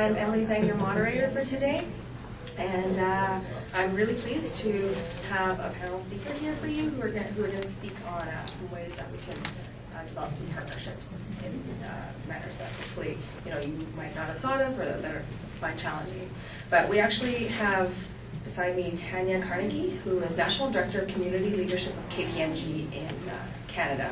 I'm Emily Zhang, your moderator for today, and I'm really pleased to have a panel speaker here for you who are going to speak on some ways that we can develop some partnerships in matters that hopefully you might not have thought of or that are find challenging. But we actually have beside me Tanya Carnegie, who is National Director of Community Leadership of KPMG in Canada.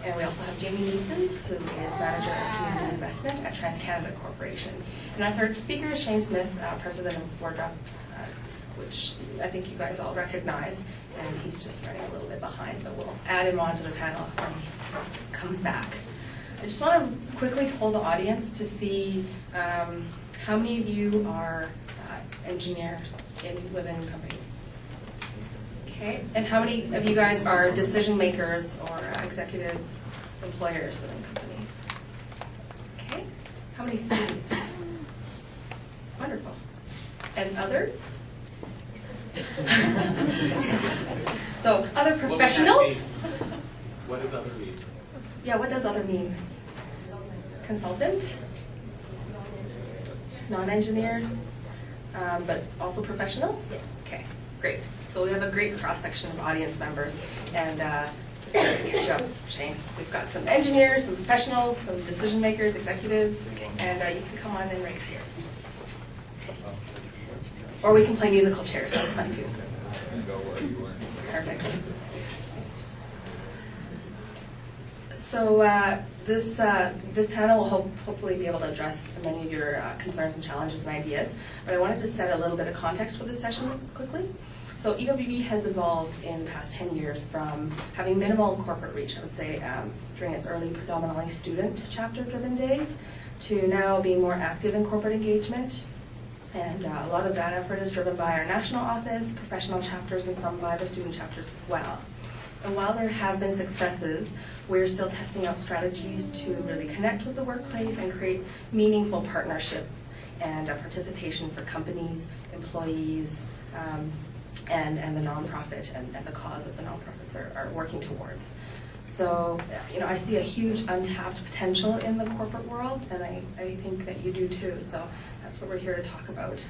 And we also have Jamie Neeson, who is Manager of Community Investment at TransCanada Corporation. And our third speaker is Shane Smith, President of Wardrop, which I think you guys all recognize. And he's just running a little bit behind, but we'll add him onto the panel when he comes back. I just want to quickly poll the audience to see how many of you are engineers within companies. Okay, and how many of you guys are decision makers or executives, employers within companies? Okay, how many students? Wonderful. And others? So, other professionals? What does other mean? Yeah, what does other mean? Consultant? Non-engineers? But also professionals? Okay, great. So we have a great cross-section of audience members. And just to catch you up, Shane, we've got some engineers, some professionals, some decision makers, executives, and you can come on in right here. Or we can play musical chairs, that's fun too. Perfect. So this panel will hopefully be able to address many of your concerns and challenges and ideas, but I wanted to set a little bit of context for this session quickly. So EWB has evolved in the past 10 years from having minimal corporate reach, I would say, during its early predominantly student chapter-driven days, to now being more active in corporate engagement. And a lot of that effort is driven by our national office, professional chapters, and some by the student chapters as well. And while there have been successes, we're still testing out strategies to really connect with the workplace and create meaningful partnership and participation for companies, employees, and the nonprofit and the cause that the nonprofits are working towards. So, I see a huge untapped potential in the corporate world, and I think that you do too. So that's what we're here to talk about.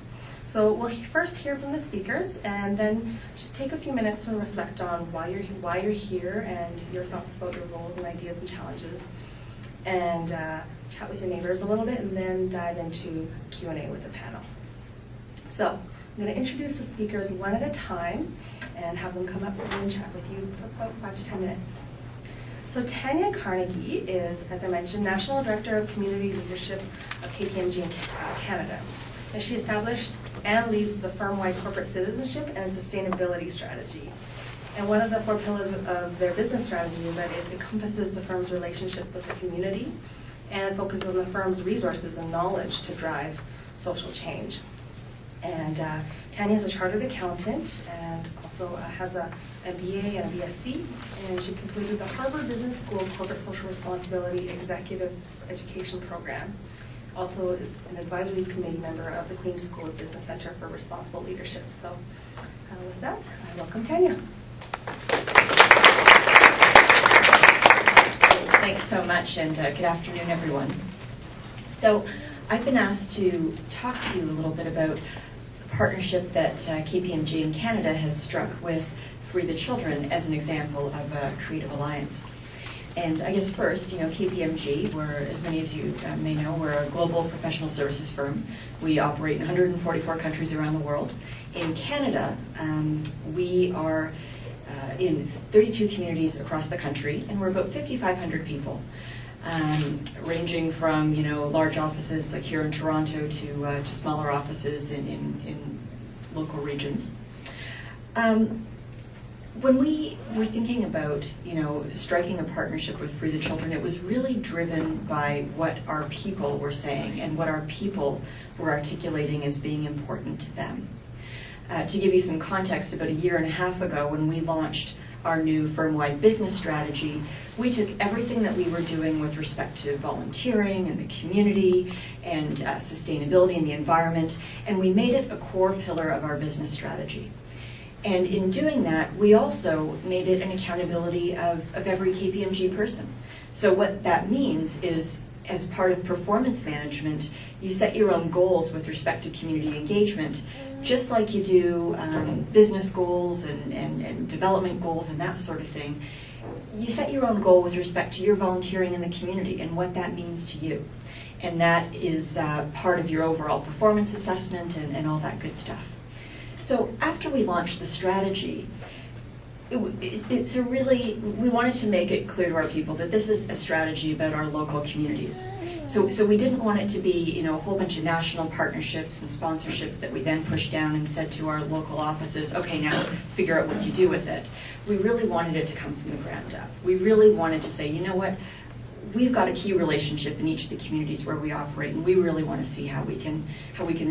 So we'll first hear from the speakers, and then just take a few minutes and reflect on why you're here and your thoughts about your roles and ideas and challenges, and chat with your neighbors a little bit, and then dive into Q&A with the panel. So I'm going to introduce the speakers one at a time and have them come up and chat with you for about 5 to 10 minutes. So Tanya Carnegie is, as I mentioned, National Director of Community Leadership of KPMG in Canada. And she established and leads the firm-wide corporate citizenship and sustainability strategy. And one of the 4 pillars of their business strategy is that it encompasses the firm's relationship with the community and focuses on the firm's resources and knowledge to drive social change. And Tanya is a chartered accountant and also has a MBA and a BSc, and she completed the Harvard Business School Corporate Social Responsibility Executive Education Program. Also is an advisory committee member of the Queen's School of Business Center for Responsible Leadership. So with that, I welcome Tanya. Thanks so much, and good afternoon, everyone. So I've been asked to talk to you a little bit about the partnership that KPMG in Canada has struck with Free the Children as an example of a creative alliance. And I guess first, KPMG, as many of you may know, we're a global professional services firm. We operate in 144 countries around the world. In Canada, we are in 32 communities across the country, and we're about 5,500 people, ranging from large offices like here in Toronto to smaller offices in local regions. When we were thinking about, striking a partnership with Free the Children, it was really driven by what our people were saying and what our people were articulating as being important to them. To give you some context, about 1.5 years ago, when we launched our new firm-wide business strategy, we took everything that we were doing with respect to volunteering and the community and sustainability and the environment, and we made it a core pillar of our business strategy. And in doing that, we also made it an accountability of every KPMG person. So what that means is as part of performance management, you set your own goals with respect to community engagement, just like you do business goals and development goals and that sort of thing. You set your own goal with respect to your volunteering in the community and what that means to you. And that is part of your overall performance assessment and all that good stuff. So after we launched the strategy, we wanted to make it clear to our people that this is a strategy about our local communities. So we didn't want it to be, a whole bunch of national partnerships and sponsorships that we then pushed down and said to our local offices, okay, now figure out what you do with it. We really wanted it to come from the ground up. We really wanted to say, you know what, we've got a key relationship in each of the communities where we operate, and we really want to see how we can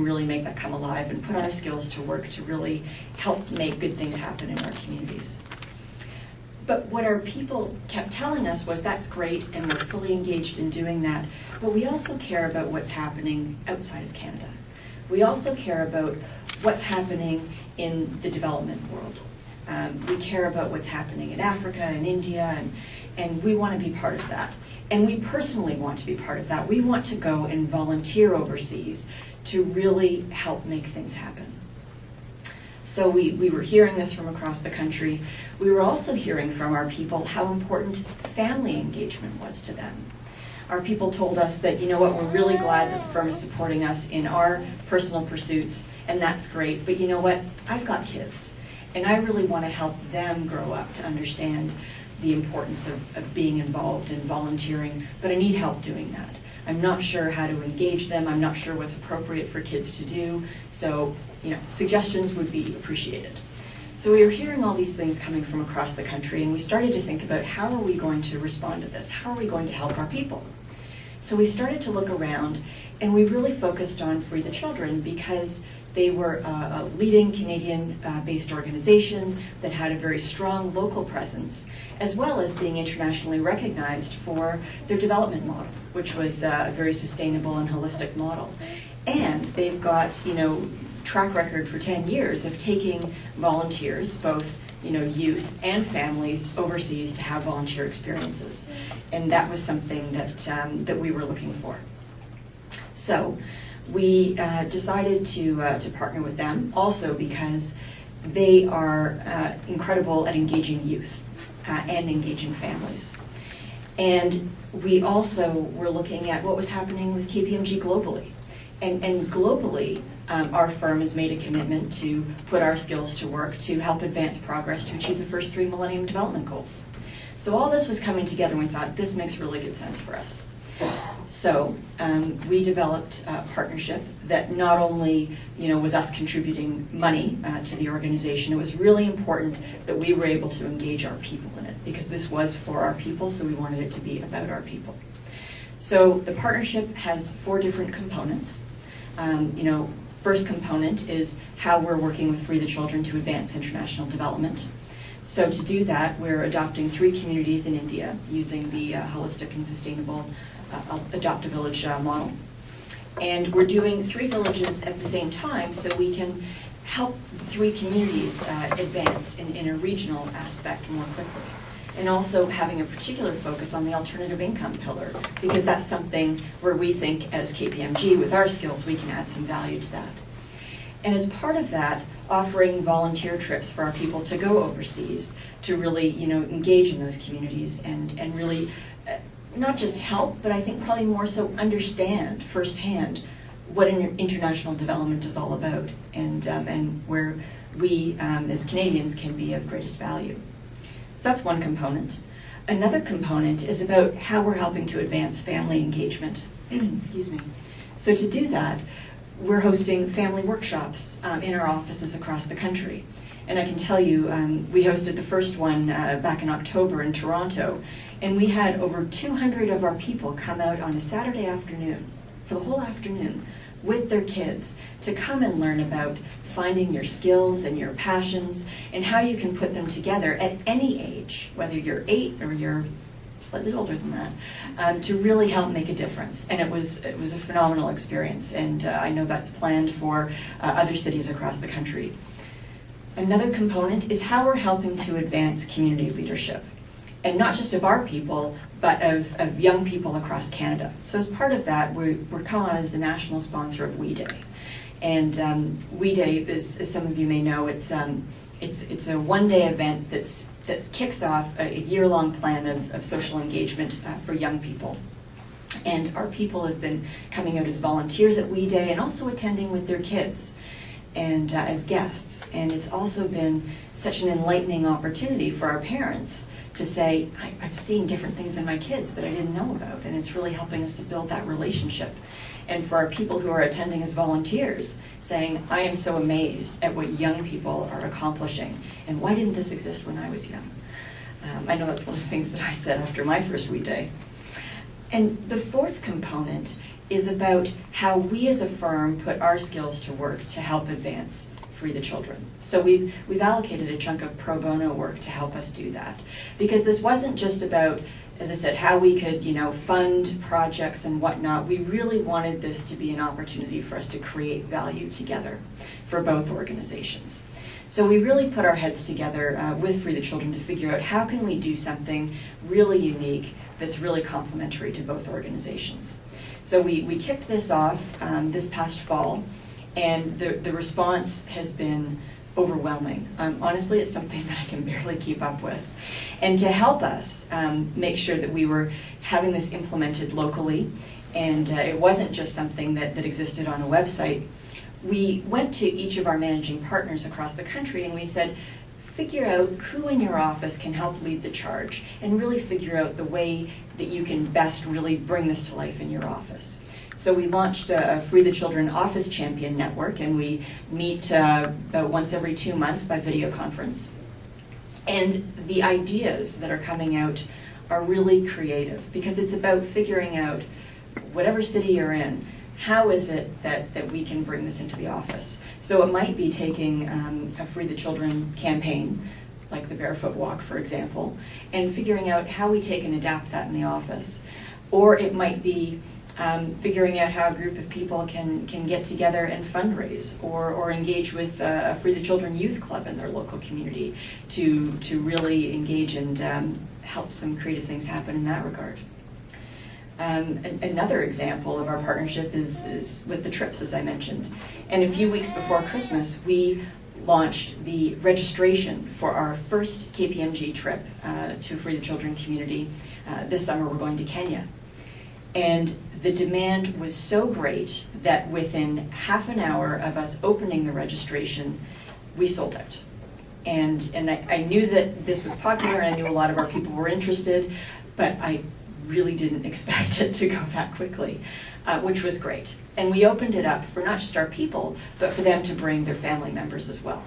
really make that come alive and put our skills to work to really help make good things happen in our communities. But what our people kept telling us was, that's great, and we're fully engaged in doing that, but we also care about what's happening outside of Canada. We also care about what's happening in the development world. We care about what's happening in Africa and India, and we want to be part of that. And we personally want to be part of that. We want to go and volunteer overseas to really help make things happen. So we were hearing this from across the country. We were also hearing from our people how important family engagement was to them. Our people told us that, you know what, we're really glad that the firm is supporting us in our personal pursuits, and that's great, but you know what, I've got kids, and I really want to help them grow up to understand the importance of being involved in volunteering, but I need help doing that. I'm not sure how to engage them. I'm not sure what's appropriate for kids to do. So, suggestions would be appreciated. So we were hearing all these things coming from across the country, and we started to think about, how are we going to respond to this? How are we going to help our people? So we started to look around, and we really focused on Free the Children because they were a leading Canadian-based organization that had a very strong local presence, as well as being internationally recognized for their development model, which was a very sustainable and holistic model. And they've got, track record for 10 years of taking volunteers, both youth and families overseas, to have volunteer experiences. And that was something that we were looking for. So we decided to partner with them, also because they are incredible at engaging youth and engaging families. And we also were looking at what was happening with KPMG globally. And globally, our firm has made a commitment to put our skills to work to help advance progress to achieve the first 3 Millennium Development Goals. So all this was coming together, and we thought, this makes really good sense for us. So we developed a partnership that not only was us contributing money to the organization. It was really important that we were able to engage our people in it, because this was for our people, so we wanted it to be about our people. So the partnership has 4 different components. First component is how we're working with Free the Children to advance international development. So to do that, we're adopting 3 communities in India using the holistic and sustainable Adopt a Village model. And we're doing 3 villages at the same time so we can help 3 communities advance in a regional aspect more quickly. And also having a particular focus on the alternative income pillar, because that's something where we think as KPMG, with our skills, we can add some value to that. And as part of that, offering volunteer trips for our people to go overseas to really, engage in those communities and really not just help, but I think probably more so understand firsthand what international development is all about, and where we as Canadians can be of greatest value. So that's one component. Another component is about how we're helping to advance family engagement. Excuse me. So to do that, we're hosting family workshops in our offices across the country. And I can tell you, we hosted the first one back in October in Toronto, and we had over 200 of our people come out on a Saturday afternoon, for the whole afternoon, with their kids to come and learn about finding your skills and your passions and how you can put them together at any age, whether you're 8 or you're slightly older than that, to really help make a difference. And it was a phenomenal experience, and I know that's planned for other cities across the country. Another component is how we're helping to advance community leadership. and not just of our people, but of young people across Canada. So as part of that, we're calling on as a national sponsor of We Day. And We Day, as some of you may know, it's a one-day event that kicks off a year-long plan of social engagement for young people. And our people have been coming out as volunteers at We Day and also attending with their kids and as guests. And it's also been such an enlightening opportunity for our parents to say, I've seen different things in my kids that I didn't know about, and it's really helping us to build that relationship. And for our people who are attending as volunteers, saying, I am so amazed at what young people are accomplishing, and why didn't this exist when I was young? I know that's one of the things that I said after my first We Day. And the fourth component is about how we as a firm put our skills to work to help advance Free the Children. So we've allocated a chunk of pro bono work to help us do that. Because this wasn't just about, as I said, how we could, fund projects and whatnot. We really wanted this to be an opportunity for us to create value together for both organizations. So we really put our heads together with Free the Children to figure out how can we do something really unique that's really complementary to both organizations. So we kicked this off this past fall, and the response has been overwhelming. Honestly, it's something that I can barely keep up with. And to help us make sure that we were having this implemented locally, and it wasn't just something that existed on a website, we went to each of our managing partners across the country and we said, figure out who in your office can help lead the charge, and really figure out the way that you can best really bring this to life in your office. So we launched a Free the Children Office Champion Network, and we meet about once every 2 months by video conference. And the ideas that are coming out are really creative, because it's about figuring out, whatever city you're in, how is it that we can bring this into the office? So it might be taking a Free the Children campaign, like the Barefoot Walk, for example, and figuring out how we take and adapt that in the office. Or it might be figuring out how a group of people can get together and fundraise, or engage with a Free the Children youth club in their local community to really engage and help some creative things happen in that regard. Another example of our partnership is with the trips, as I mentioned. And a few weeks before Christmas, we launched the registration for our first KPMG trip to Free the Children community. This summer we're going to Kenya. And the demand was so great that within half an hour of us opening the registration, we sold out. And I knew that this was popular, and I knew a lot of our people were interested, but I really didn't expect it to go that quickly, which was great. And we opened it up for not just our people, but for them to bring their family members as well.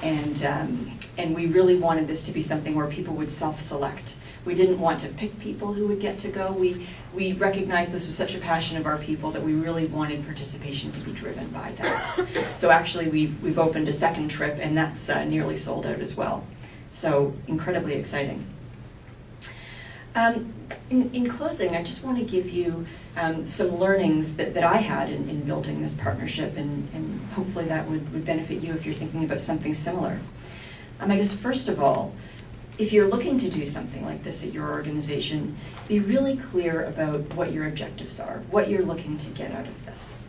And we really wanted this to be something where people would self-select. We didn't want to pick people who would get to go. We recognized this was such a passion of our people that we really wanted participation to be driven by that. So actually we've opened a second trip, and that's nearly sold out as well. So incredibly exciting. In closing, I just want to give you some learnings that I had in building this partnership, and hopefully that would benefit you if you're thinking about something similar. I guess first of all, if you're looking to do something like this at your organization, be really clear about what your objectives are, what you're looking to get out of this.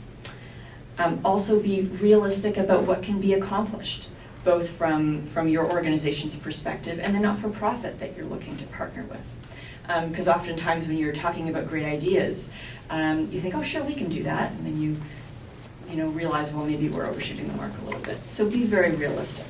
Also be realistic about what can be accomplished, both from your organization's perspective and the not-for-profit that you're looking to partner with. Because oftentimes when you're talking about great ideas, you think, oh sure, we can do that, and then you realize, well, maybe we're overshooting the mark a little bit. So be very realistic.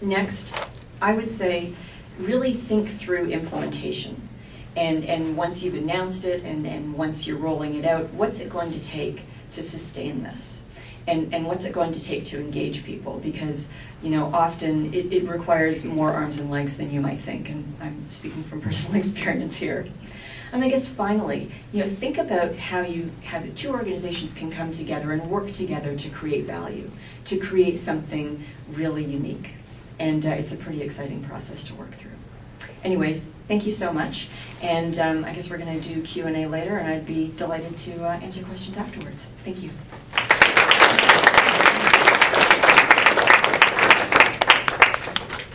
Next, I would say really think through implementation. And once you've announced it and once you're rolling it out, what's it going to take to sustain this? And what's it going to take to engage people? Because often it requires more arms and legs than you might think, and I'm speaking from personal experience here. And I guess finally, think about how the two organizations can come together and work together to create value, to create something really unique. And it's a pretty exciting process to work through. Anyways, thank you so much. And I guess we're going to do Q&A later, and I'd be delighted to answer questions afterwards. Thank you.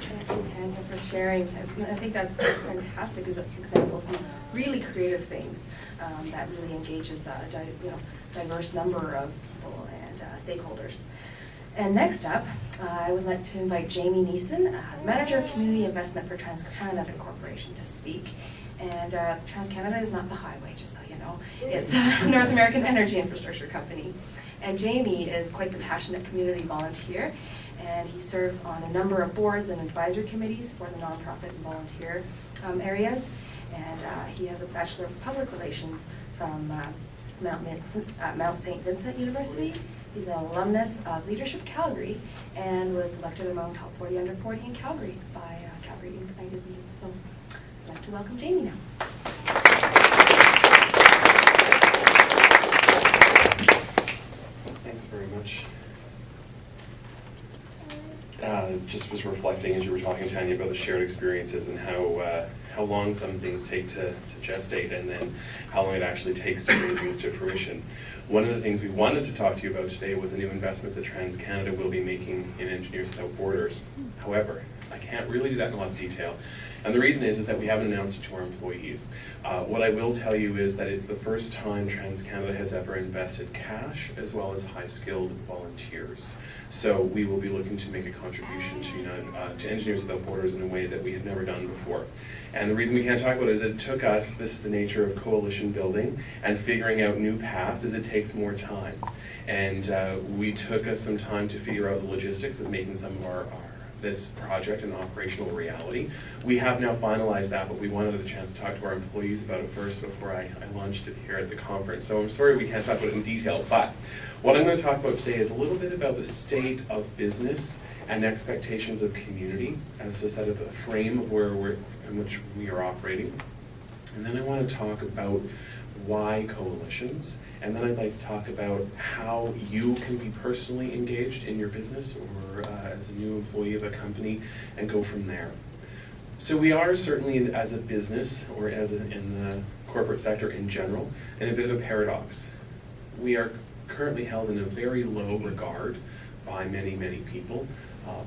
Thank you, Tanya, for sharing. sharing, and I think that's a fantastic example of some really creative things that really engages a diverse number of people and stakeholders. And next up, I would like to invite Jamie Neeson, Manager of Community Investment for TransCanada Corporation, to speak. And TransCanada is not the highway, just so you know. It's a North American energy infrastructure company. And Jamie is quite the passionate community volunteer, and he serves on a number of boards and advisory committees for the nonprofit and volunteer areas. And he has a Bachelor of Public Relations from Mount St. Vincent University. He's an alumnus of Leadership Calgary and was selected among top 40 under 40 in Calgary by Calgary Magazine. So I'd like to welcome Jamie now. Thanks very much. Just was reflecting as you were talking, Tanya, about the shared experiences and how long some things take to gestate, and then how long it actually takes to bring things to fruition. One of the things we wanted to talk to you about today was a new investment that TransCanada will be making in Engineers Without Borders. However, I can't really do that in a lot of detail. And the reason is that we haven't announced it to our employees. What I will tell you is that it's the first time TransCanada has ever invested cash as well as high-skilled volunteers. So we will be looking to make a contribution to Engineers Without Borders in a way that we have never done before. And the reason we can't talk about it is that it took us, this is the nature of coalition building and figuring out new paths, is it takes more time. And we took us some time to figure out the logistics of making some of this project an operational reality. We have now finalized that, but we wanted a chance to talk to our employees about it first before I launched it here at the conference. So I'm sorry we can't talk about it in detail, but what I'm going to talk about today is a little bit about the state of business and expectations of community as a set of a frame of in which we are operating. And then I want to talk about why coalitions, and then I'd like to talk about how you can be personally engaged in your business or as a new employee of a company, and go from there. So we are certainly, as a business or in the corporate sector in general, in a bit of a paradox. We are currently held in a very low regard by many, many people,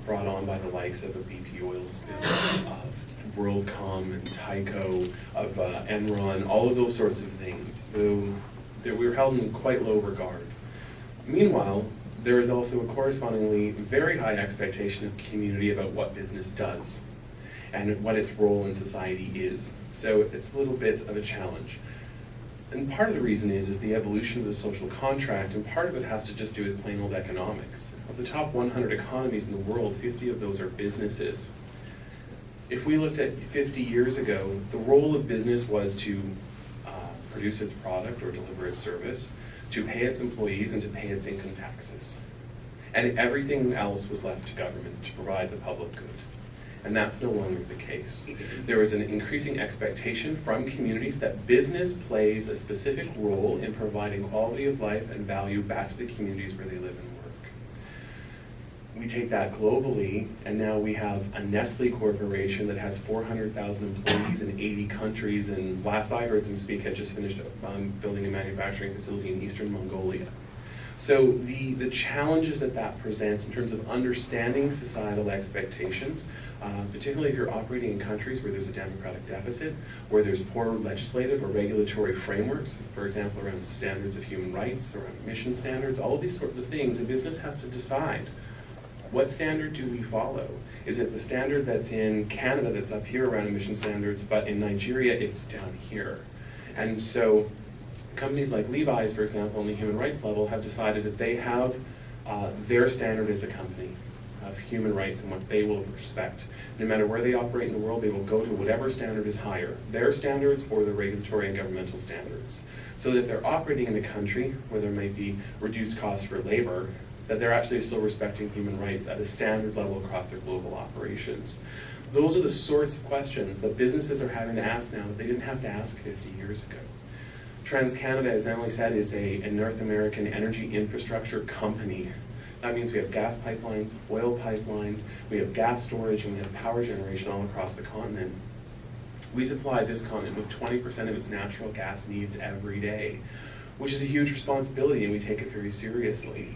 brought on by the likes of a BP oil spill, of WorldCom and Tyco, of Enron, all of those sorts of things. We're held in quite low regard. Meanwhile, there is also a correspondingly very high expectation of community about what business does and what its role in society is. So it's a little bit of a challenge. And part of the reason is the evolution of the social contract, and part of it has to just do with plain old economics. Of the top 100 economies in the world, 50 of those are businesses. If we looked at 50 years ago, the role of business was to produce its product or deliver its service, to pay its employees, and to pay its income taxes. And everything else was left to government to provide the public good. And that's no longer the case. There is an increasing expectation from communities that business plays a specific role in providing quality of life and value back to the communities where they live and work. We take that globally, and now we have a Nestle corporation that has 400,000 employees in 80 countries, and last I heard them speak, had just finished building a manufacturing facility in eastern Mongolia. So the challenges that presents in terms of understanding societal expectations, particularly if you're operating in countries where there's a democratic deficit, where there's poor legislative or regulatory frameworks, for example, around standards of human rights, around emission standards, all of these sorts of things, a business has to decide, what standard do we follow? Is it the standard that's in Canada that's up here around emission standards, but in Nigeria it's down here? And so companies like Levi's, for example, on the human rights level, have decided that they have their standard as a company of human rights and what they will respect. No matter where they operate in the world, they will go to whatever standard is higher, their standards or the regulatory and governmental standards. So that if they're operating in a country where there might be reduced costs for labor, that they're actually still respecting human rights at a standard level across their global operations. Those are the sorts of questions that businesses are having to ask now that they didn't have to ask 50 years ago. TransCanada, as Emily said, is a North American energy infrastructure company. That means we have gas pipelines, oil pipelines, we have gas storage, and we have power generation all across the continent. We supply this continent with 20% of its natural gas needs every day, which is a huge responsibility, and we take it very seriously.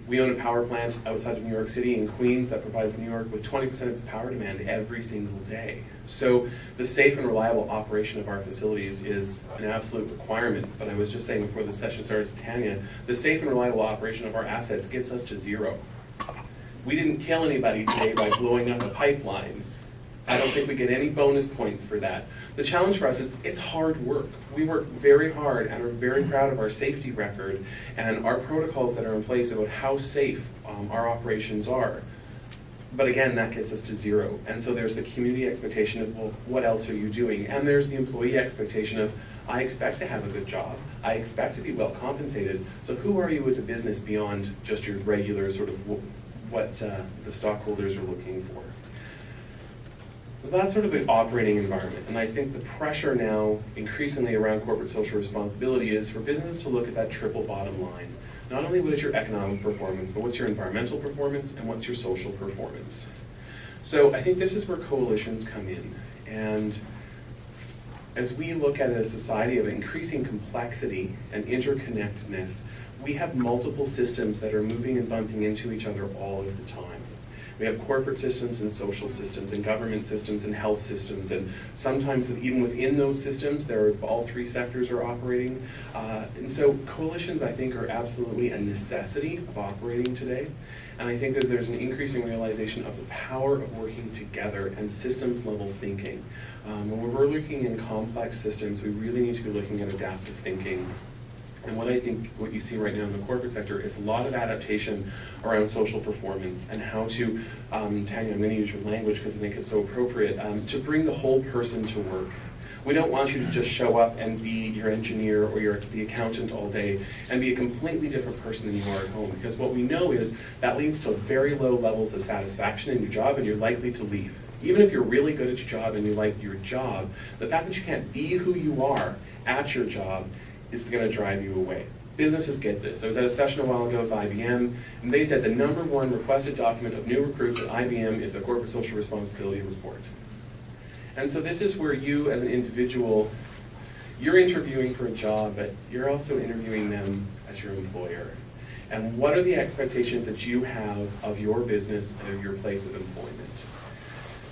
We own a power plant outside of New York City in Queens that provides New York with 20% of its power demand every single day. So the safe and reliable operation of our facilities is an absolute requirement. But I was just saying before the session started to Tanya, the safe and reliable operation of our assets gets us to zero. We didn't kill anybody today by blowing up a pipeline. I don't think we get any bonus points for that. The challenge for us is it's hard work. We work very hard and are very proud of our safety record and our protocols that are in place about how safe our operations are. But again, that gets us to zero. And so there's the community expectation of, well, what else are you doing? And there's the employee expectation of, I expect to have a good job. I expect to be well compensated. So who are you as a business beyond just your regular sort of what the stockholders are looking for? So that's sort of the operating environment. And I think the pressure now increasingly around corporate social responsibility is for businesses to look at that triple bottom line. Not only what is your economic performance, but what's your environmental performance and what's your social performance. So I think this is where coalitions come in. And as we look at a society of increasing complexity and interconnectedness, we have multiple systems that are moving and bumping into each other all of the time. We have corporate systems and social systems and government systems and health systems, and sometimes even within those systems, all three sectors are operating. And so coalitions, I think, are absolutely a necessity of operating today. And I think that there's an increasing realization of the power of working together and systems level thinking. When we're looking in complex systems, we really need to be looking at adaptive thinking. And what you see right now in the corporate sector is a lot of adaptation around social performance and how to, Tanya, I'm going to use your language because I think it's so appropriate, to bring the whole person to work. We don't want you to just show up and be your engineer or the accountant all day and be a completely different person than you are at home, because what we know is that leads to very low levels of satisfaction in your job and you're likely to leave. Even if you're really good at your job and you like your job, the fact that you can't be who you are at your job is going to drive you away. Businesses get this. I was at a session a while ago with IBM, and they said the #1 requested document of new recruits at IBM is the Corporate Social Responsibility Report. And so this is where you as an individual, you're interviewing for a job, but you're also interviewing them as your employer. And what are the expectations that you have of your business and of your place of employment?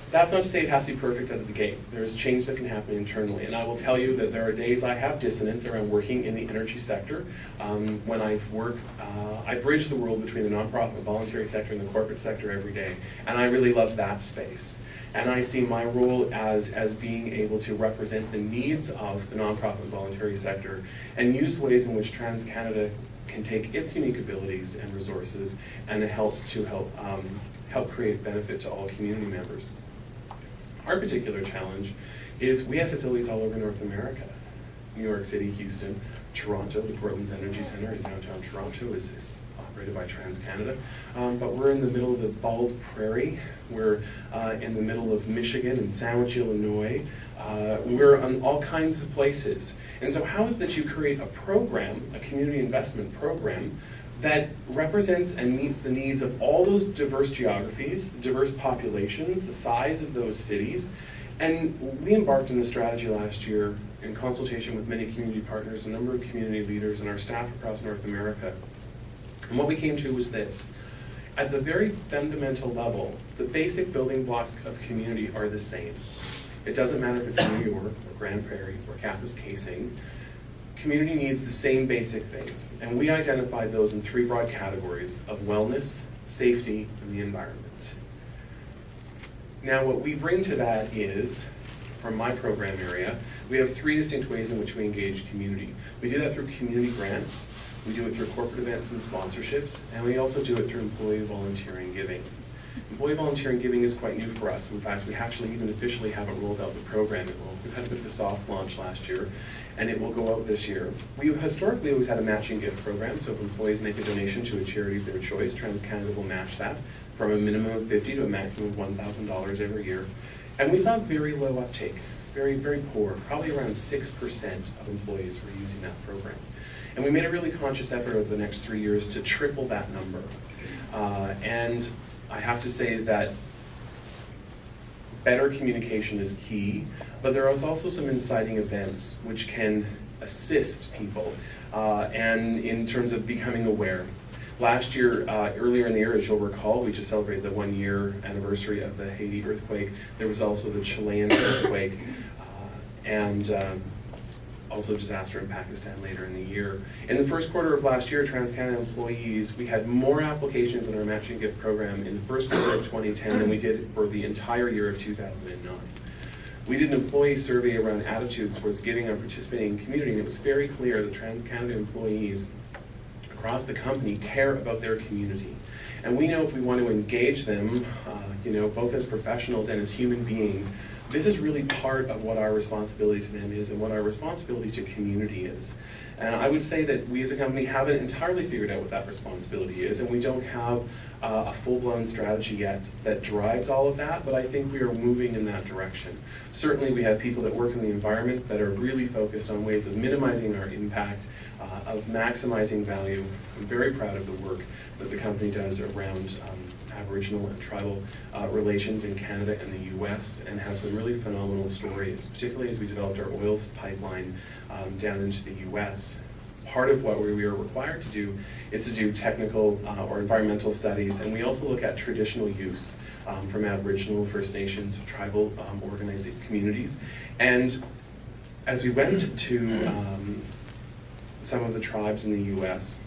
That's not to say it has to be perfect out of the gate. There's change that can happen internally. And I will tell you that there are days I have dissonance around working in the energy sector. When I work, I bridge the world between the nonprofit and voluntary sector and the corporate sector every day. And I really love that space. And I see my role as being able to represent the needs of the nonprofit and voluntary sector and use ways in which TransCanada can take its unique abilities and resources and help create benefit to all community members. Our particular challenge is we have facilities all over North America. New York City, Houston, Toronto, the Portland's Energy Center in downtown Toronto is operated by TransCanada. But we're in the middle of the Bald Prairie. We're in the middle of Michigan and Sandwich, Illinois. We're on all kinds of places. And so how is it that you create a program, a community investment program, that represents and meets the needs of all those diverse geographies, the diverse populations, the size of those cities? And we embarked on this strategy last year in consultation with many community partners, a number of community leaders, and our staff across North America. And what we came to was this. At the very fundamental level, the basic building blocks of community are the same. It doesn't matter if it's New York or Grand Prairie or Kapuskasing. Community needs the same basic things, and we identified those in 3 broad categories of wellness, safety, and the environment. Now what we bring to that is, from my program area, we have 3 distinct ways in which we engage community. We do that through community grants, we do it through corporate events and sponsorships, and we also do it through employee volunteering giving. Employee volunteering giving is quite new for us. In fact, we actually even officially haven't rolled out the program. We've had a bit of a soft launch last year, and it will go out this year. We've historically always had a matching gift program, so if employees make a donation to a charity of their choice, TransCanada will match that from a minimum of $50 to a maximum of $1,000 every year. And we saw very low uptake, very, very poor. Probably around 6% of employees were using that program. And we made a really conscious effort over the next 3 years to triple that number. And I have to say that better communication is key, but there is also some inciting events which can assist people and in terms of becoming aware. Last year, earlier in the year, as you'll recall, we just celebrated the 1-year anniversary of the Haiti earthquake. There was also the Chilean earthquake, and also disaster in Pakistan later in the year. In the first quarter of last year, TransCanada employees, we had more applications in our matching gift program in the first quarter of 2010 than we did for the entire year of 2009. We did an employee survey around attitudes towards giving and participating in community, and it was very clear that TransCanada employees across the company care about their community. And we know if we want to engage them, both as professionals and as human beings, this is really part of what our responsibility to them is and what our responsibility to community is. And I would say that we as a company haven't entirely figured out what that responsibility is, and we don't have a full-blown strategy yet that drives all of that, but I think we are moving in that direction. Certainly we have people that work in the environment that are really focused on ways of minimizing our impact, of maximizing value. I'm very proud of the work that the company does around Aboriginal and tribal relations in Canada and the US, and have some really phenomenal stories, particularly as we developed our oil pipeline down into the US. Part of what we are required to do is to do technical or environmental studies, and we also look at traditional use from Aboriginal, First Nations, tribal organizing communities. And as we went to some of the tribes in the US,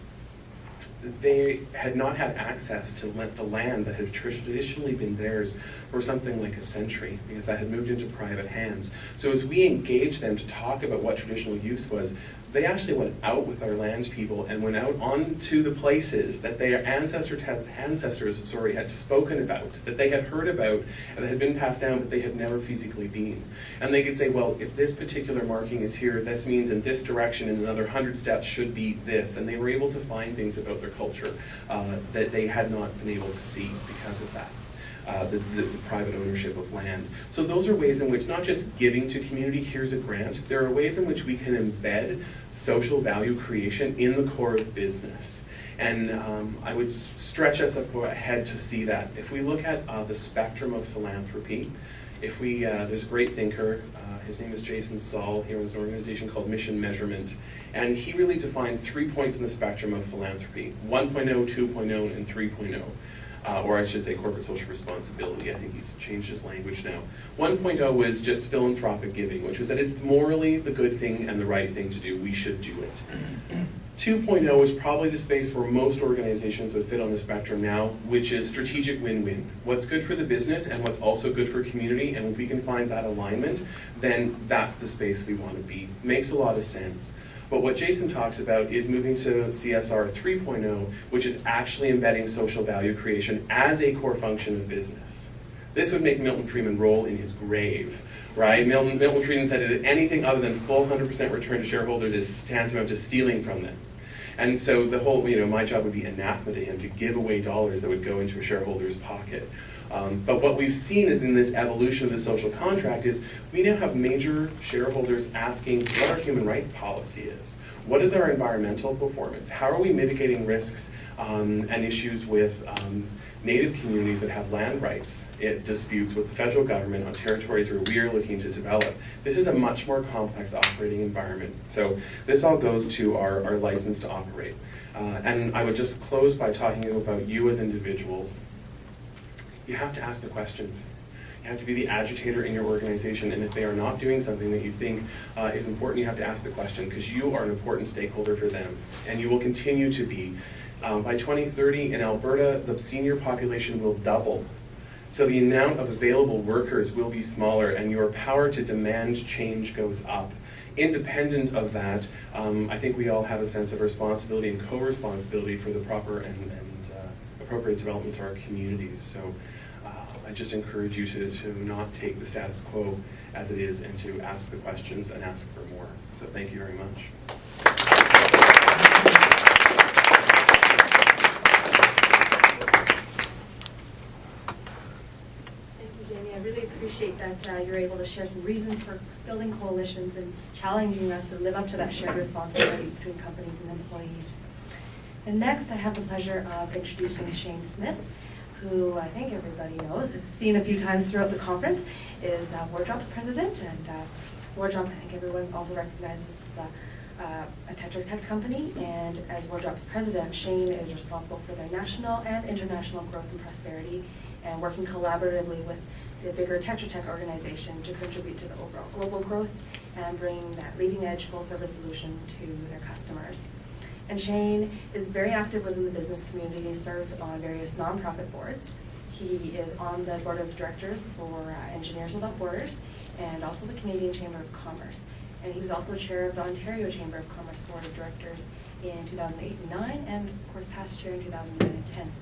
they had not had access to the land that had traditionally been theirs for something like a century, because that had moved into private hands. So as we engaged them to talk about what traditional use was, they actually went out with our land people and went out onto the places that their ancestors had spoken about, that they had heard about, and that had been passed down, but they had never physically been. And they could say, well, if this particular marking is here, this means in this direction, in another 100 steps should be this. And they were able to find things about their culture that they had not been able to see because of that. The private ownership of land. So those are ways in which, not just giving to community, here's a grant, there are ways in which we can embed social value creation in the core of business. And I would stretch us ahead to see that. If we look at the spectrum of philanthropy, there's a great thinker, his name is Jason Saul, he runs an organization called Mission Measurement, and he really defined 3 points in the spectrum of philanthropy: 1.0, 2.0, and 3.0. Or I should say corporate social responsibility. I think he's changed his language now. 1.0 was just philanthropic giving, which was that it's morally the good thing and the right thing to do. We should do it. 2.0 is probably the space where most organizations would fit on the spectrum now, which is strategic win-win. What's good for the business and what's also good for community, and if we can find that alignment, then that's the space we want to be. Makes a lot of sense. But what Jason talks about is moving to CSR 3.0, which is actually embedding social value creation as a core function of business. This would make Milton Friedman roll in his grave, right? Milton Friedman said that anything other than full 100% return to shareholders is tantamount to stealing from them. And so the whole, my job would be anathema to him to give away dollars that would go into a shareholder's pocket. But what we've seen is in this evolution of the social contract is we now have major shareholders asking what our human rights policy is. What is our environmental performance? How are we mitigating risks and issues with Native communities that have land rights disputes with the federal government on territories where we are looking to develop? This is a much more complex operating environment. So this all goes to our license to operate. And I would just close by talking about you as individuals. You have to ask the questions. You have to be the agitator in your organization, and if they are not doing something that you think is important, you have to ask the question, because you are an important stakeholder for them, and you will continue to be. By 2030 in Alberta, the senior population will double. So the amount of available workers will be smaller, and your power to demand change goes up. Independent of that, I think we all have a sense of responsibility and co-responsibility for the proper and appropriate development of our communities. So I just encourage you to not take the status quo as it is, and to ask the questions and ask for more. So thank you very much. Thank you, Jamie. I really appreciate that you're able to share some reasons for building coalitions and challenging us to live up to that shared responsibility between companies and employees. And next, I have the pleasure of introducing Shane Smith, who I think everybody knows, I've seen a few times throughout the conference, is Wardrop's president. And Wardrop, I think everyone also recognizes, as a Tetra tech company, and as Wardrop's president, Shane is responsible for their national and international growth and prosperity, and working collaboratively with the bigger Tetra Tech organization to contribute to the overall global growth and bring that leading-edge full-service solution to their customers. And Shane is very active within the business community. He serves on various nonprofit boards. He is on the board of directors for Engineers Without Borders and also the Canadian Chamber of Commerce. And he was also chair of the Ontario Chamber of Commerce Board of Directors in 2008 and 2009, and of course past chair in 2009 and 2010.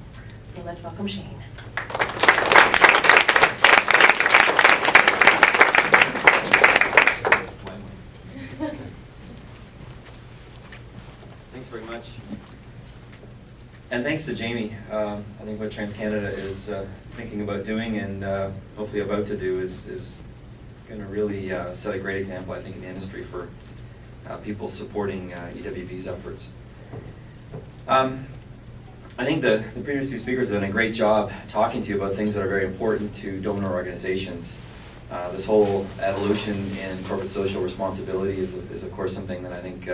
So let's welcome Shane. Thanks very much. And thanks to Jamie. I think what TransCanada is thinking about doing and hopefully about to do is going to really set a great example, I think, in the industry for people supporting EWB's efforts. I think the previous two speakers have done a great job talking to you about things that are very important to donor organizations. This whole evolution in corporate social responsibility is of course something that I think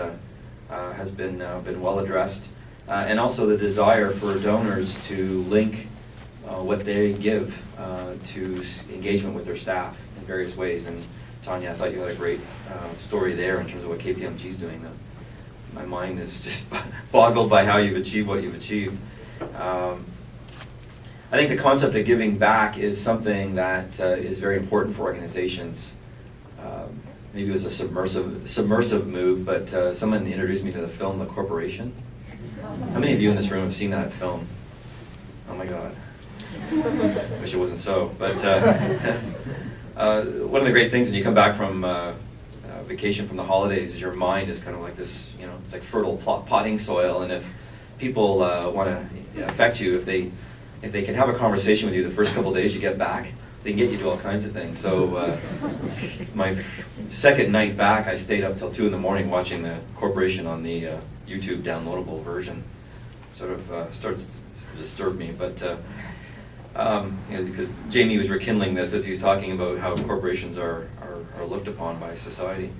has been well addressed, and also the desire for donors to link what they give to engagement with their staff in various ways. And Tanya, I thought you had a great story there in terms of what KPMG is doing. My mind is just boggled by how you've achieved what you've achieved. I think the concept of giving back is something that is very important for organizations. Maybe it was a submersive move, but someone introduced me to the film The Corporation. How many of you in this room have seen that film? Oh my God. Wish it wasn't so. But one of the great things when you come back from vacation from the holidays is your mind is kind of like this, it's like fertile potting soil, and if people want to affect you, if they can have a conversation with you the first couple of days you get back, they can get you to all kinds of things. So my second night back, I stayed up till 2 in the morning watching The Corporation on the YouTube downloadable version. Sort of starts to disturb me, but because Jamie was rekindling this as he was talking about how corporations are looked upon by society,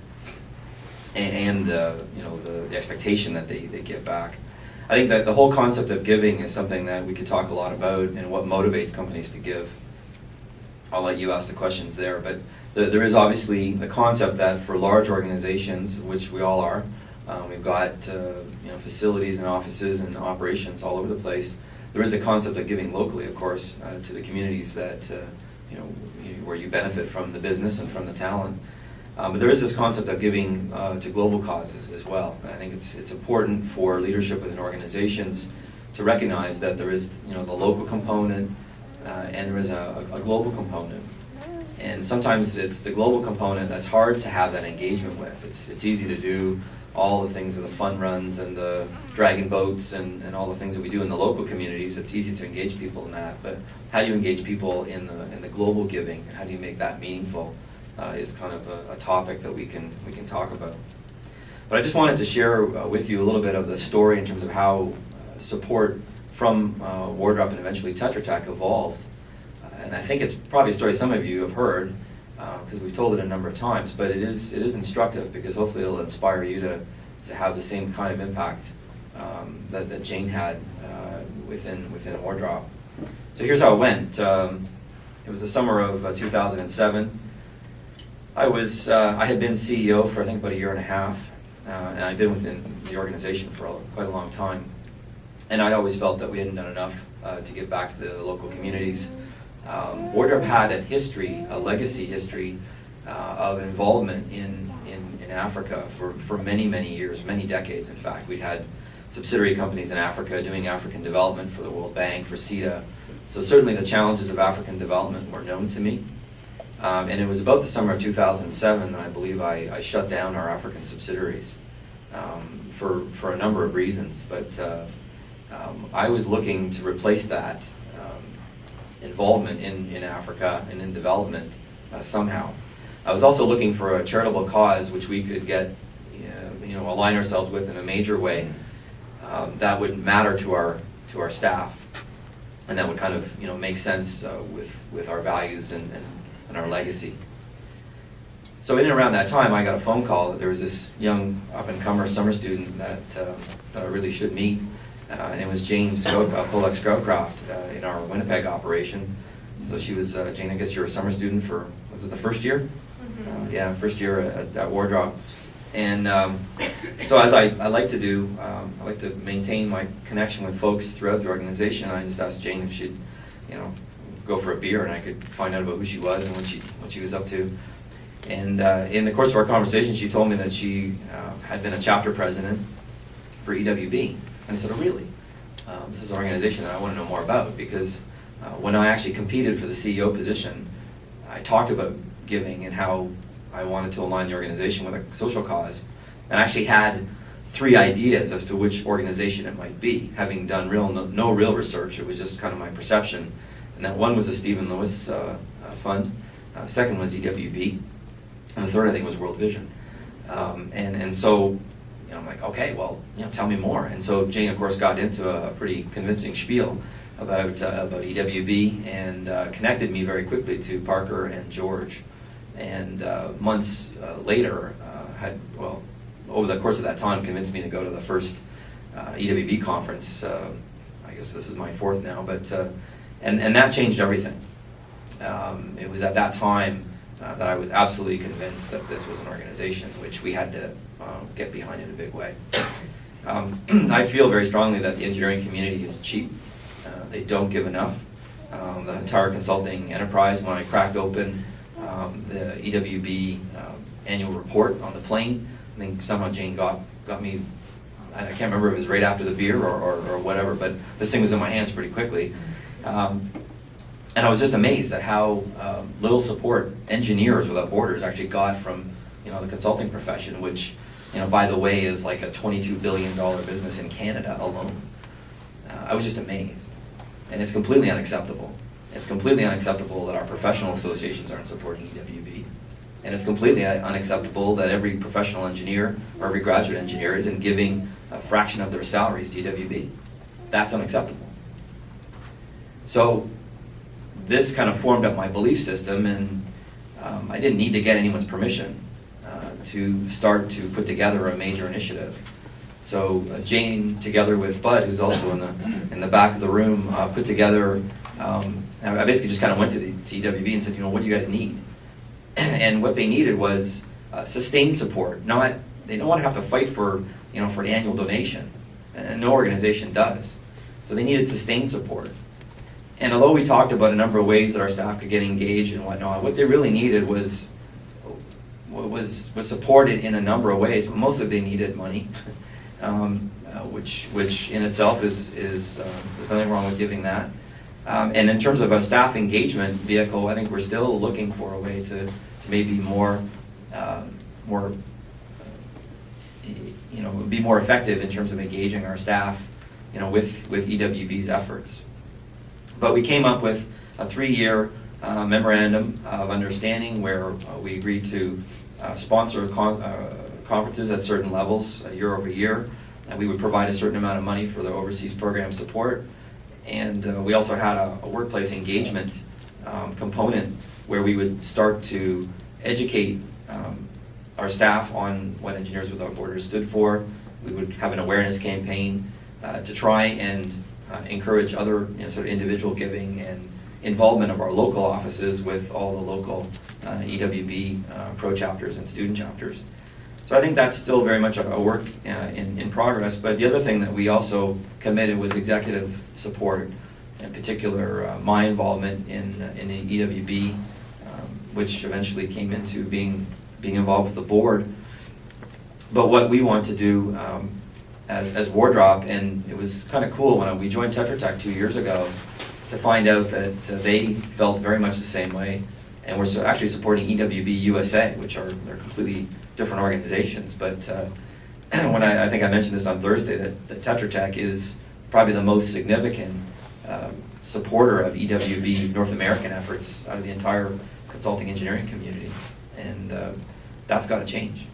and the expectation that they give back. I think that the whole concept of giving is something that we could talk a lot about, and what motivates companies to give. I'll let you ask the questions there, but there is obviously the concept that for large organizations, which we all are, we've got facilities and offices and operations all over the place. There is a concept of giving locally, of course, to the communities that where you benefit from the business and from the talent. But there is this concept of giving to global causes as well. And I think it's important for leadership within organizations to recognize that there is the local component and there is a global component. And sometimes it's the global component that's hard to have that engagement with. It's easy to do all the things of the fun runs and the dragon boats and all the things that we do in the local communities. It's easy to engage people in that, but how do you engage people in the global giving? How do you make that meaningful? Is kind of a topic that we can talk about. But I just wanted to share with you a little bit of the story in terms of how support from Wardrop and eventually Tetra Tech evolved. And I think it's probably a story some of you have heard, because we've told it a number of times, but it is instructive, because hopefully it'll inspire you to have the same kind of impact that Jane had within Wardrop. So here's how it went. It was the summer of 2007. I had been CEO for I think about a year and a half, and I'd been within the organization for quite a long time. And I'd always felt that we hadn't done enough to give back to the local communities. Wardrop had a legacy history of involvement in Africa for many, many years, many decades in fact. We'd had subsidiary companies in Africa doing African development for the World Bank, for CETA. So certainly the challenges of African development were known to me. And it was about the summer of 2007 that I believe I shut down our African subsidiaries for a number of reasons. But I was looking to replace that involvement in Africa and in development somehow. I was also looking for a charitable cause which we could get, align ourselves with in a major way that would matter to our staff, and that would kind of make sense with our values and our legacy. So in and around that time, I got a phone call that there was this young up-and-comer summer student that I really should meet. And it was Jane Pollock Scoutcraft in our Winnipeg operation. So she was, Jane, I guess you were a summer student for, was it the first year? Mm-hmm. Yeah, first year at Wardrop. And so as I like to do, I like to maintain my connection with folks throughout the organization. I just asked Jane if she'd, go for a beer and I could find out about who she was and what she was up to. And in the course of our conversation, she told me that she had been a chapter president for EWB. And I said, oh, really? This is an organization that I want to know more about, because when I actually competed for the CEO position, I talked about giving and how I wanted to align the organization with a social cause, and I actually had 3 ideas as to which organization it might be, having done no real research. It was just kind of my perception. And that one was the Stephen Lewis Fund, second was EWB, and the third, I think, was World Vision. And so I'm like, okay, well, tell me more. And so Jane, of course, got into a pretty convincing spiel about EWB and connected me very quickly to Parker and George. And months later, over the course of that time, convinced me to go to the first EWB conference. I guess this is my 4th now, but and that changed everything. It was at that time that I was absolutely convinced that this was an organization which we had to get behind in a big way. I feel very strongly that the engineering community is cheap. They don't give enough. The entire consulting enterprise, when I cracked open the EWB annual report on the plane, I think somehow Jane got me, I can't remember if it was right after the beer or whatever, but this thing was in my hands pretty quickly. And I was just amazed at how little support Engineers Without Borders actually got from the consulting profession, which by the way is like a $22 billion business in Canada alone. I was just amazed, and it's completely unacceptable. It's completely unacceptable that our professional associations aren't supporting EWB, and it's completely unacceptable that every professional engineer or every graduate engineer isn't giving a fraction of their salaries to EWB. That's unacceptable. So this kind of formed up my belief system, and I didn't need to get anyone's permission to start to put together a major initiative. So Jane, together with Bud, who's also in the back of the room, put together. I basically just kind of went to the EWB and said, what do you guys need? And what they needed was sustained support. They don't want to have to fight for for an annual donation, and no organization does. So they needed sustained support. And although we talked about a number of ways that our staff could get engaged and whatnot, what they really needed was support in a number of ways. But mostly they needed money, which in itself is there's nothing wrong with giving that. And in terms of a staff engagement vehicle, I think we're still looking for a way to maybe be more effective in terms of engaging our staff, with EWB's efforts. But we came up with a 3-year memorandum of understanding where we agreed to sponsor conferences at certain levels year over year, and we would provide a certain amount of money for the overseas program support. And we also had a workplace engagement component where we would start to educate our staff on what Engineers Without Borders stood for. We would have an awareness campaign to try and encourage other sort of individual giving and involvement of our local offices with all the local EWB pro chapters and student chapters. So I think that's still very much a work in progress. But the other thing that we also committed was executive support, in particular my involvement in EWB, which eventually came into being involved with the board. But what we want to do as Wardrop, and it was kind of cool when we joined Tetra Tech 2 years ago to find out that they felt very much the same way, and we're actually supporting EWB USA, which they're completely different organizations. But when I think I mentioned this on Thursday, that Tetra Tech is probably the most significant supporter of EWB North American efforts out of the entire consulting engineering community, and that's got to change.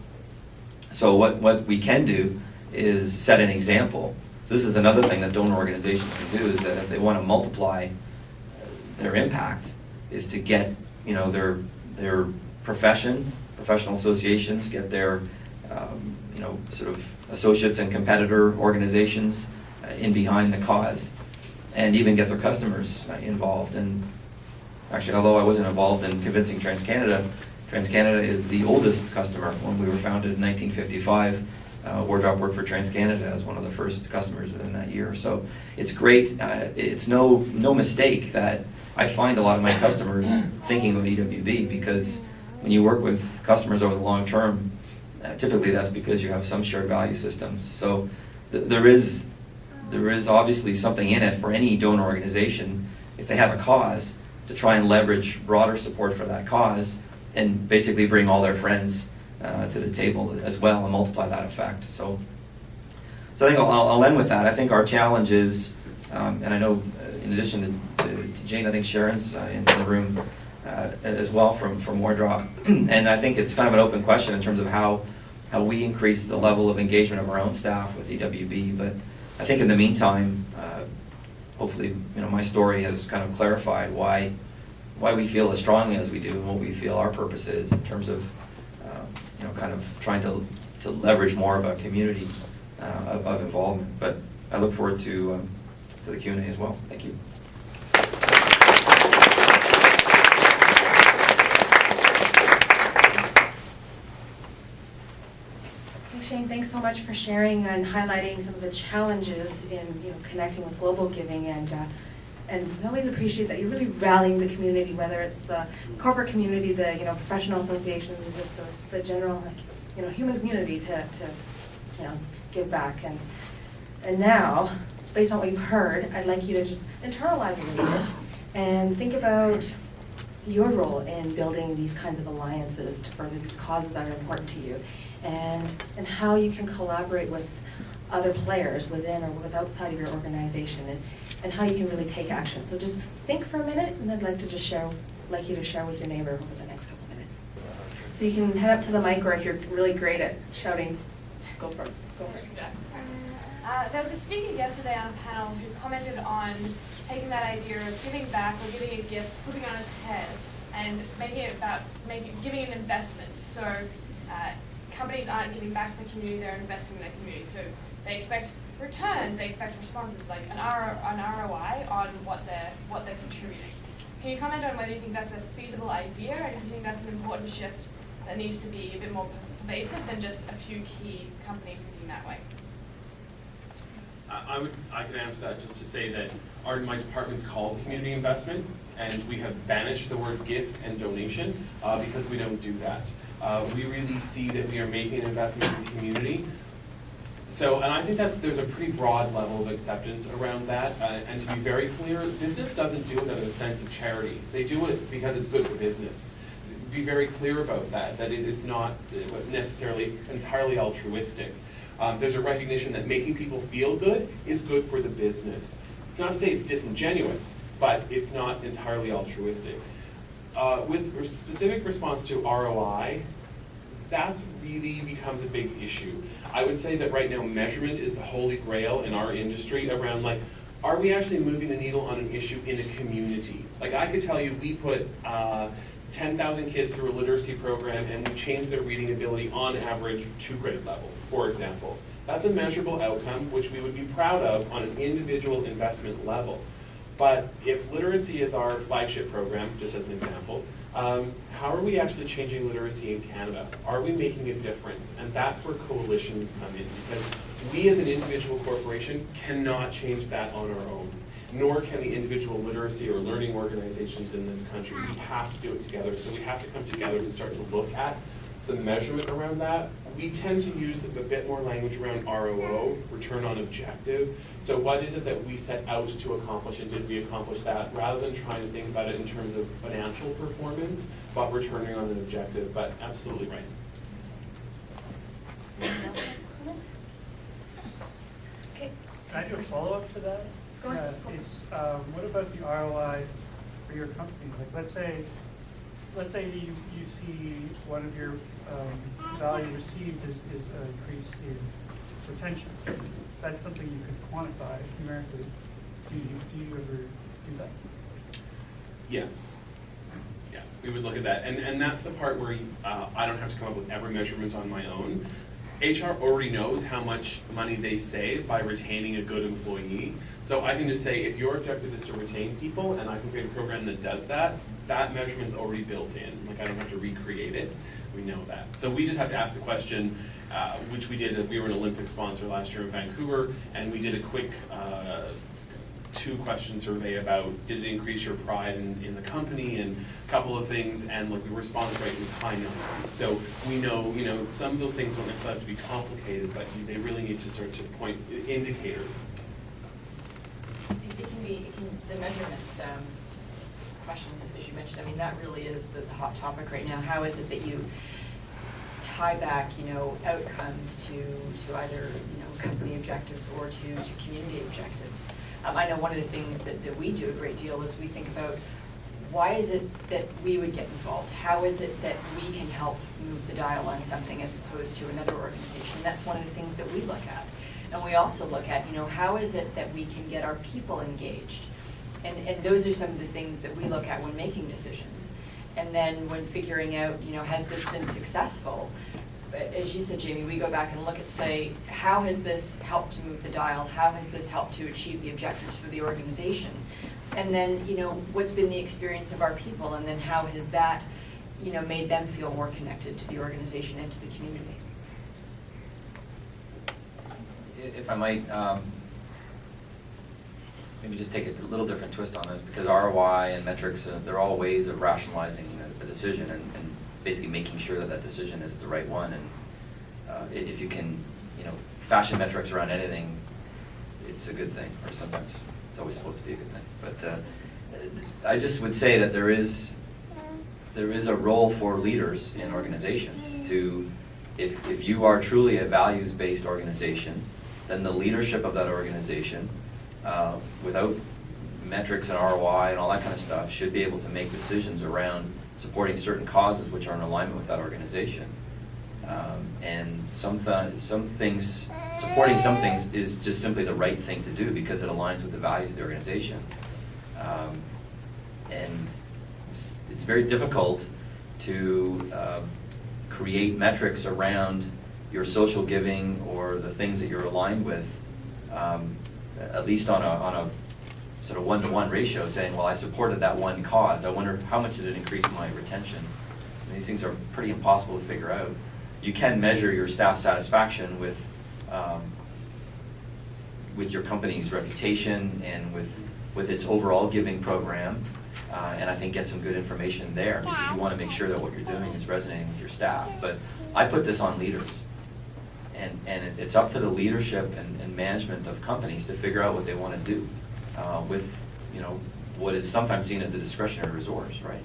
So what we can do is set an example. So this is another thing that donor organizations can do, is that if they want to multiply their impact, is to get their profession professional associations get their, sort of associates and competitor organizations in behind the cause, and even get their customers involved. And actually, although I wasn't involved in convincing TransCanada, TransCanada is the oldest customer. When we were founded in 1955, Wardrop worked for TransCanada as one of the first customers within that year. So it's great. It's no mistake that I find a lot of my customers thinking of EWB, because when you work with customers over the long term, typically that's because you have some shared value systems. So there is obviously something in it for any donor organization, if they have a cause, to try and leverage broader support for that cause and basically bring all their friends to the table as well and multiply that effect. So I think I'll end with that. I think our challenge is, and I know in addition to Jane, I think Sharon's in the room as well from Wardrop, and I think it's kind of an open question in terms of how we increase the level of engagement of our own staff with EWB. But I think in the meantime, hopefully, my story has kind of clarified why we feel as strongly as we do and what we feel our purpose is in terms of kind of trying to leverage more of a community of involvement. But I look forward to the Q&A as well. Thank you. Shane, thanks so much for sharing and highlighting some of the challenges in connecting with global giving, and we always appreciate that you're really rallying the community, whether it's the corporate community, the professional associations, and just the general human community to give back. And now, based on what you've heard, I'd like you to just internalize a little bit and think about your role in building these kinds of alliances to further these causes that are important to you, and how you can collaborate with other players within or outside of your organization, and how you can really take action. So just think for a minute, and then I'd like you to share with your neighbor over the next couple minutes. So you can head up to the mic, or if you're really great at shouting, just go for it. There was a speaker yesterday on a panel who commented on taking that idea of giving back or giving a gift, putting it on its head, and making it about giving an investment. So companies aren't giving back to the community; they're investing in their community. So they expect returns, they expect responses, like an ROI on what they're contributing. Can you comment on whether you think that's a feasible idea, and if you think that's an important shift that needs to be a bit more pervasive than just a few key companies thinking that way? I could answer that just to say that my department's called community investment, and we have banished the word gift and donation because we don't do that. We really see that we are making an investment in the community. So, and I think there's a pretty broad level of acceptance around that. And to be very clear, business doesn't do it out of a sense of charity. They do it because it's good for business. Be very clear about that it's not necessarily entirely altruistic. There's a recognition that making people feel good is good for the business. It's not to say it's disingenuous, but it's not entirely altruistic. With specific response to ROI, that's really becomes a big issue. I would say that right now measurement is the holy grail in our industry around, like, are we actually moving the needle on an issue in a community? Like, I could tell you we put 10,000 kids through a literacy program and we changed their reading ability on average 2 grade levels, for example. That's a measurable outcome which we would be proud of on an individual investment level. But if literacy is our flagship program, just as an example, how are we actually changing literacy in Canada? Are we making a difference? And that's where coalitions come in, because we as an individual corporation cannot change that on our own, nor can the individual literacy or learning organizations in this country. We have to do it together. So we have to come together and start to look at some measurement around that. We tend to use a bit more language around ROO, return on objective. So what is it that we set out to accomplish, and did we accomplish that, rather than trying to think about it in terms of financial performance, but returning on an objective. But absolutely right. Okay. Can I do a follow-up to that? Go ahead. What about the ROI for your company? Like, let's say you see one of your value received is an increase in retention. That's something you could quantify numerically. Do you ever do that? Yes. Yeah. We would look at that, and that's the part where I don't have to come up with every measurement on my own. HR already knows how much money they save by retaining a good employee. So I can just say, if your objective is to retain people, and I can create a program that does that, that measurement's already built in. Like, I don't have to recreate it. We know that. So we just have to ask the question, which we did. We were an Olympic sponsor last year in Vancouver, and we did a quick 2-question survey about, did it increase your pride in the company, and a couple of things, and like the response rate was high 90s. So we know, some of those things don't necessarily have to be complicated, but they really need to start to point indicators. The measurement questions, as you mentioned, I mean, that really is the hot topic right now. How is it that you tie back, outcomes to either, company objectives or to community objectives? I know one of the things that we do a great deal is we think about, why is it that we would get involved? How is it that we can help move the dial on something as opposed to another organization? That's one of the things that we look at. And we also look at, how is it that we can get our people engaged? And those are some of the things that we look at when making decisions. And then when figuring out, has this been successful? As you said, Jamie, we go back and look at, say, how has this helped to move the dial? How has this helped to achieve the objectives for the organization? And then, what's been the experience of our people? And then how has that, made them feel more connected to the organization and to the community? If I might, maybe just take a little different twist on this, because ROI and metrics, they're all ways of rationalizing a decision and basically making sure that that decision is the right one. And if you can, fashion metrics around anything, it's a good thing, or sometimes it's always supposed to be a good thing. But I just would say that there is a role for leaders in organizations to, if you are truly a values-based organization, then the leadership of that organization, without metrics and ROI and all that kind of stuff, should be able to make decisions around supporting certain causes which are in alignment with that organization. And some things, supporting some things is just simply the right thing to do because it aligns with the values of the organization. And it's very difficult to create metrics around your social giving or the things that you're aligned with, at least on a sort of 1-to-1 ratio, saying, well, I supported that one cause. I wonder how much did it increase my retention? And these things are pretty impossible to figure out. You can measure your staff satisfaction with your company's reputation and with its overall giving program, and I think get some good information there, because you want to make sure that what you're doing is resonating with your staff. But I put this on leaders. And it's up to the leadership and management of companies to figure out what they want to do with, what is sometimes seen as a discretionary resource, right?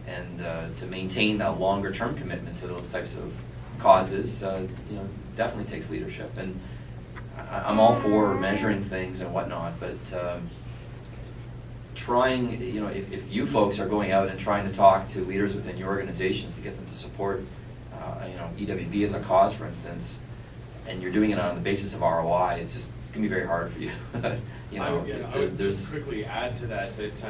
And to maintain that longer-term commitment to those types of causes, definitely takes leadership. And I'm all for measuring things and whatnot, but trying, if you folks are going out and trying to talk to leaders within your organizations to get them to support, EWB as a cause, for instance, and you're doing it on the basis of ROI, it's going to be very hard for you. I would just quickly add to that as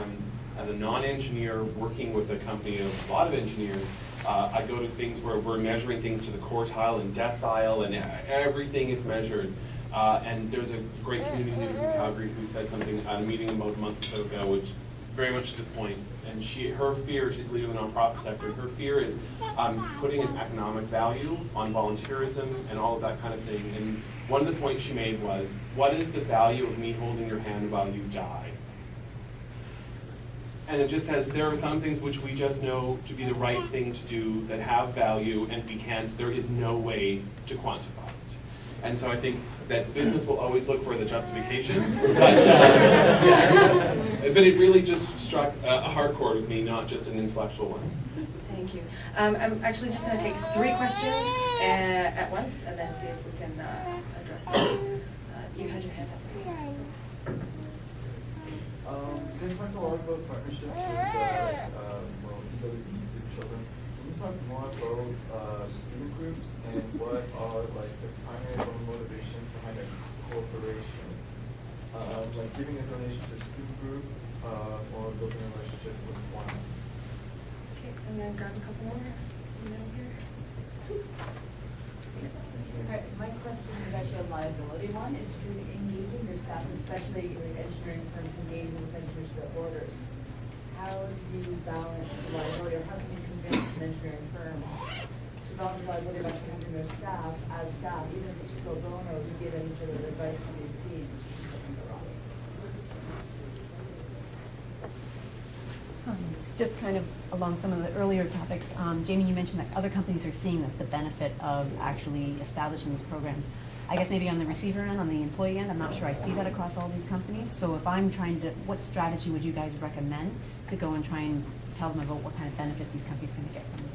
a non-engineer working with a company of a lot of engineers, I go to things where we're measuring things to the quartile and decile, and everything is measured. And there's a great community leader from Calgary who said something at a meeting about a month or so ago, which very much to the point. And her fear, she's leading the nonprofit sector, her fear is putting an economic value on volunteerism and all of that kind of thing. And one of the points she made was, what is the value of me holding your hand while you die? And it just says there are some things which we just know to be the right thing to do that have value, and there is no way to quantify it. And so I think that business will always look for the justification, but it really just struck a hard chord with me, not just an intellectual one. Thank you. I'm actually just going to take 3 questions at once and then see if we can address this. You had your hand up. You guys talked a lot about partnerships with children. Can you talk more about student groups and what are the primary motivations behind a corporation? Like giving a donation to a student group or building a relationship with one. Okay, and grab a couple more. My question is actually a liability one, is to engaging your staff, especially your engineering firms engaging with engineers to the orders. How do you balance the liability, or how can you convince an engineering firm to balance the liability about having their staff as staff, even if it's pro bono, to give any sort of advice to these teams? Just kind of along some of the earlier topics, Jamie, you mentioned that other companies are seeing this, the benefit of actually establishing these programs. I guess maybe on the receiver end, on the employee end, I'm not sure I see that across all these companies. So if I'm trying to, what strategy would you guys recommend to go and try and tell them about what kind of benefits these companies can get from them?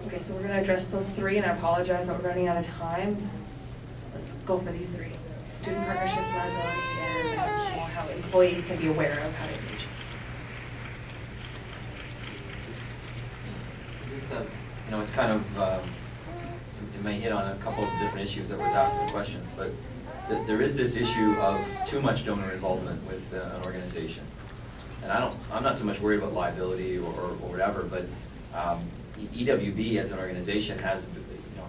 Okay, so we're going to address those three, and I apologize that we're running out of time. So let's go for these three: student partnerships, liability, and how employees can be aware of how to engage. This, it's kind of, it may hit on a couple of different issues that were asked in the questions, but there is this issue of too much donor involvement with an organization. And I'm not so much worried about liability or whatever, but EWB as an organization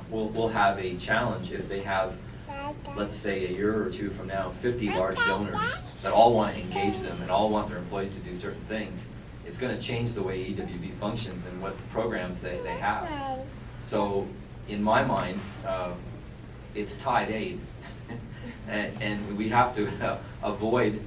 will have a challenge if they have, let's say a year or two from now, 50 large donors that all want to engage them and all want their employees to do certain things. It's going to change the way EWB functions and what programs they have. So in my mind, it's tied aid. and we have to avoid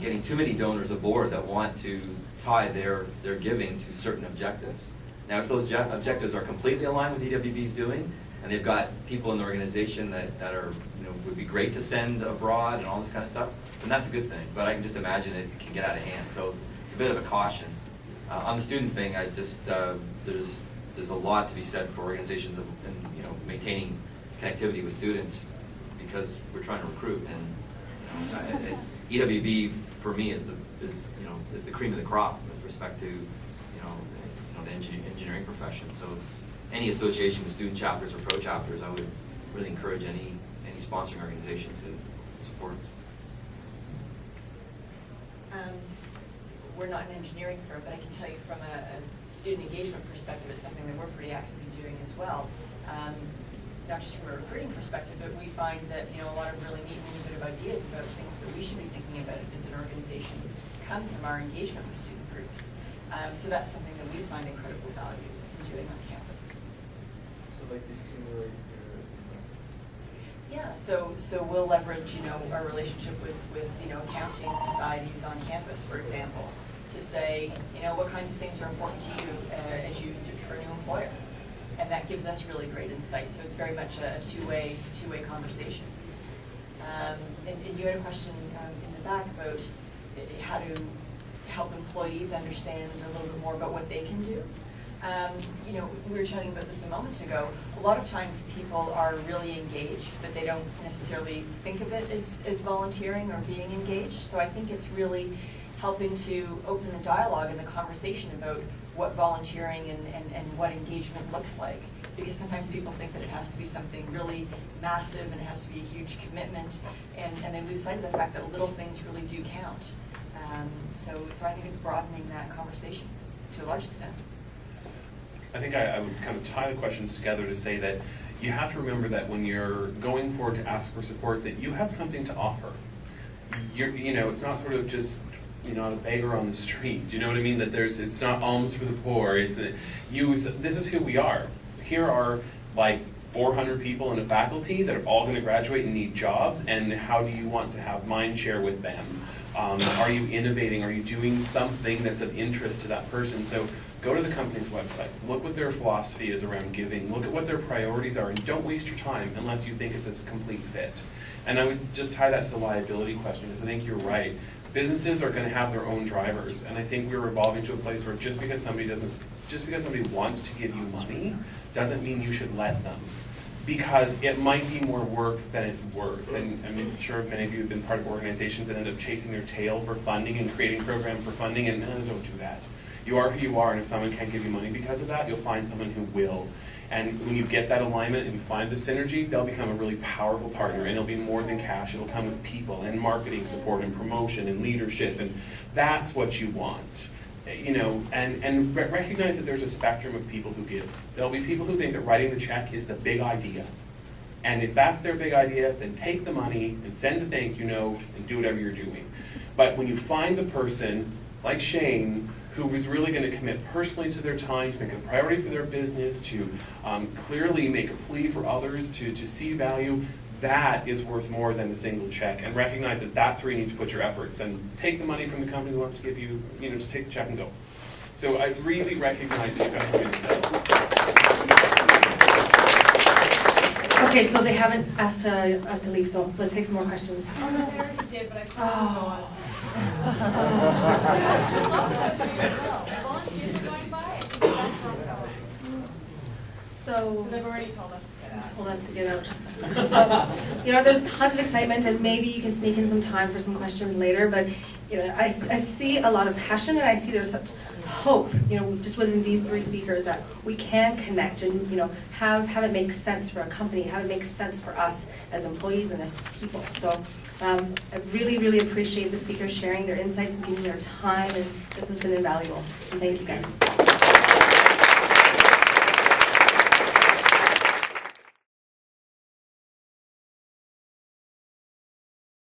getting too many donors aboard that want to tie their giving to certain objectives. Now, if those objectives are completely aligned with EWB's doing, and they've got people in the organization that are, would be great to send abroad and all this kind of stuff, then that's a good thing. But I can just imagine it can get out of hand. So it's a bit of a caution. On the student thing, I just, there's a lot to be said for organizations of, maintaining connectivity with students because we're trying to recruit. And EWB for me is the cream of the crop with respect to the engineering profession. So it's any association with student chapters or pro chapters, I would really encourage any sponsoring organization to support. We're not an engineering firm, but I can tell you from a student engagement perspective, it's something that we're pretty actively doing as well. Not just from a recruiting perspective, but we find that a lot of really neat and innovative ideas about things that we should be thinking about as an organization come from our engagement with student groups. So that's something that we find incredible value in doing on campus. So like this stimulate Yeah, so we'll leverage our relationship with accounting societies on campus, for example, to say what kinds of things are important to you as you search for a new employer, and that gives us really great insight. So it's very much a two-way conversation. And you had a question in the back about how to help employees understand a little bit more about what they can do. We were chatting about this a moment ago. A lot of times people are really engaged, but they don't necessarily think of it as volunteering or being engaged. So I think it's really helping to open the dialogue and the conversation about what volunteering and what engagement looks like. Because sometimes people think that it has to be something really massive and it has to be a huge commitment, and they lose sight of the fact that little things really do count. So I think it's broadening that conversation to a large extent. I think I would kind of tie the questions together to say that you have to remember that when you're going forward to ask for support, that you have something to offer. It's not sort of just a beggar on the street. Do you know what I mean? That it's not alms for the poor. This is who we are. Here are like 400 people in a faculty that are all going to graduate and need jobs, and how do you want to have mind share with them? Are you innovating? Are you doing something that's of interest to that person? So go to the company's websites, look what their philosophy is around giving, look at what their priorities are, and don't waste your time unless you think it's a complete fit. And I would just tie that to the liability question, because I think you're right. Businesses are going to have their own drivers, and I think we're evolving to a place where just because somebody wants to give you money doesn't mean you should let them, because it might be more work than it's worth. And I'm sure many of you have been part of organizations that end up chasing their tail for funding and creating programs for funding, and don't do that. You are who you are, and if someone can't give you money because of that, you'll find someone who will. And when you get that alignment and you find the synergy, they'll become a really powerful partner, and it'll be more than cash. It'll come with people and marketing support and promotion and leadership, and that's what you want. you know, and recognize that there's a spectrum of people who give. There'll be people who think that writing the check is the big idea. And if that's their big idea, then take the money and send the thank you note and do whatever you're doing. But when you find the person, like Shane, who was really going to commit personally to their time, to make it a priority for their business, to clearly make a plea for others to see value, that is worth more than a single check. And recognize that that's where you need to put your efforts. And take the money from the company that wants to give you, you know, just take the check and go. So I really recognize that you guys are going to settle. Okay, so they haven't asked us to leave, so let's take some more questions. Oh, no, they already did, but I promised Volunteers are going by, I think that's wrong time. So they've already told us to get out. Told us to get out. So, you know, there's tons of excitement, and maybe you can sneak in some time for some questions later, but, you know, I see a lot of passion, and I see there's such hope, you know, just within these three speakers that we can connect and, you know, have it make sense for a company, have it make sense for us as employees and as people. So I really, really appreciate the speakers sharing their insights and giving their time, and this has been invaluable. And thank you guys.